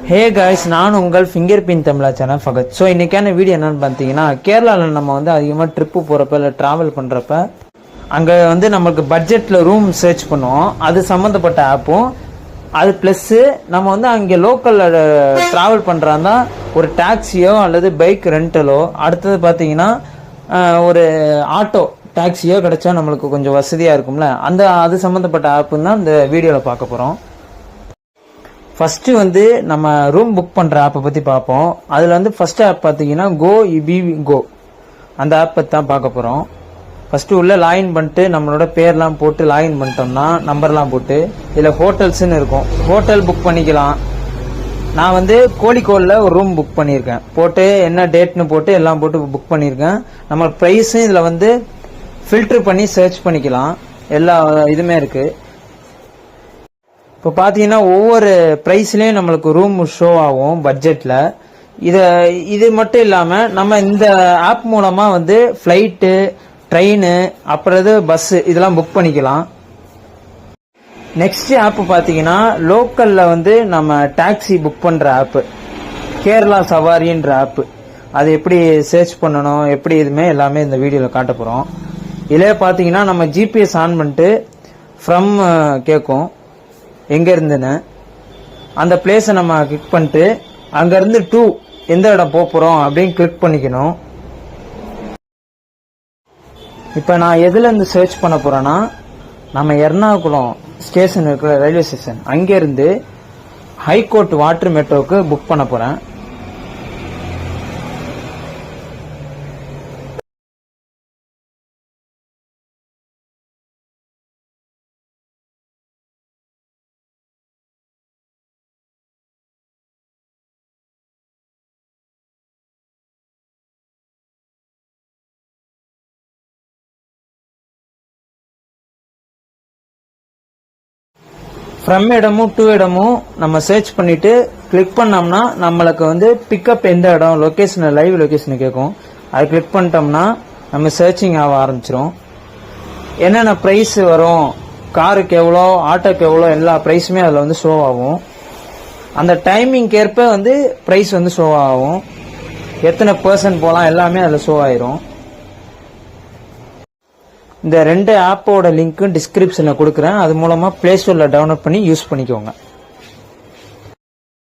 Hey guys, நான் உங்கள் finger பின் தமிழா channel Fahadh. So இன்றைக்கான வீடியோ என்னென்னு பார்த்தீங்கன்னா, கேரளாவில் நம்ம வந்து அதிகமாக ட்ரிப்பு போகிறப்ப இல்லை ட்ராவல் பண்ணுறப்ப அங்கே வந்து நம்மளுக்கு பட்ஜெட்டில் ரூம் சர்ச் பண்ணுவோம். அது சம்மந்தப்பட்ட ஆப்பும் அது ப்ளஸ்ஸு நம்ம வந்து அங்கே லோக்கலில் ட்ராவல் பண்ணுறாந்தா ஒரு டாக்ஸியோ அல்லது பைக் ரெண்டலோ, அடுத்தது பார்த்தீங்கன்னா ஒரு ஆட்டோ டாக்ஸியோ கிடைச்சா நம்மளுக்கு கொஞ்சம் வசதியாக இருக்கும்ல, அது சம்மந்தப்பட்ட ஆப்புன்னு தான் இந்த வீடியோவில் பார்க்க போகிறோம். ஃபஸ்ட்டு வந்து நம்ம ரூம் புக் பண்ணுற ஆப்பை பற்றி பார்ப்போம். அதில் வந்து ஃபஸ்ட்டு ஆப் பார்த்தீங்கன்னா கோ அந்த ஆப் பற்றி தான் பார்க்க போகிறோம். ஃபஸ்ட்டு உள்ளே லாகின் பண்ணிட்டு நம்மளோட பேர்லாம் போட்டு லாகின் பண்ணிட்டோம்னா நம்பர்லாம் போட்டு இதில் ஹோட்டல்ஸ்ன்னு இருக்கும், ஹோட்டல் புக் பண்ணிக்கலாம். நான் வந்து கோழிக்கோடில் ஒரு ரூம் புக் பண்ணியிருக்கேன், போட்டு என்ன டேட்னு போட்டு எல்லாம் போட்டு புக் பண்ணியிருக்கேன். நம்ம ப்ரைஸும் இதில் வந்து ஃபில்ட்ரு பண்ணி சர்ச் பண்ணிக்கலாம், எல்லா இதுவுமே இருக்குது. இப்போ பார்த்தீங்கன்னா ஒவ்வொரு ப்ரைஸ்லேயும் நம்மளுக்கு ரூம் ஷோ ஆகும் பட்ஜெட்டில். இது மட்டும் இல்லாமல் நம்ம இந்த ஆப் மூலமாக வந்து ஃப்ளைட்டு, ட்ரெயின், அப்புறம் பஸ்ஸு இதெல்லாம் புக் பண்ணிக்கலாம். நெக்ஸ்ட் ஆப் பார்த்தீங்கன்னா லோக்கலில் வந்து நம்ம டாக்ஸி புக் பண்ணுற ஆப்பு, கேரளா சவாரின்ற ஆப்பு. அது எப்படி சர்ச் பண்ணணும், எப்படி இதுமே எல்லாமே இந்த வீடியோவில் காட்ட போகிறோம். இதில் பார்த்தீங்கன்னா நம்ம ஜிபிஎஸ் ஆன் பண்ணிட்டு ஃப்ரம் கேட்கும் எங்கே இருந்துன்னு, அந்த பிளேஸை நம்ம கிளிக் பண்ணிட்டு அங்கேருந்து டு எந்த இடம் போகிறோம் அப்படின்னு கிளிக் பண்ணிக்கணும். இப்போ நான் எதுலேருந்து சர்ச் பண்ண போகிறேன்னா, நம்ம எர்ணாகுளம் ஸ்டேஷன் இருக்கிற ரயில்வே ஸ்டேஷன் அங்கேருந்து ஹைகோர்ட் வாட்டர் மெட்ரோவுக்கு புக் பண்ண போகிறேன். ஃப்ரம் இடமும் டூ இடமும் நம்ம சர்ச் பண்ணிட்டு கிளிக் பண்ணோம்னா நம்மளுக்கு வந்து பிக்கப் எந்த இடம், லொக்கேஷன், லைவ் லொக்கேஷன் கேட்கும். அது கிளிக் பண்ணிட்டோம்னா நம்ம சர்ச்சிங் ஆக ஆரம்பிச்சிரும். என்னென்ன ப்ரைஸ் வரும், காருக்கு எவ்வளோ, ஆட்டோக்கு எவ்வளோ, எல்லா ப்ரைஸுமே அதில் வந்து ஷோ ஆகும். அந்த டைமிங்க்கு ஏற்ப வந்து ப்ரைஸ் வந்து ஷோ ஆகும், எத்தனை பர்சன்ட் போகலாம் எல்லாமே அதில் ஷோ ஆயிரும். இந்த ரெண்டு ஆப்போட லிங்க்கும் டிஸ்கிரிப்ஷனில் கொடுக்குறேன், அது மூலமாக ப்ளே ஸ்டோரில் டவுன்லோட் பண்ணி யூஸ் பண்ணிக்கோங்க.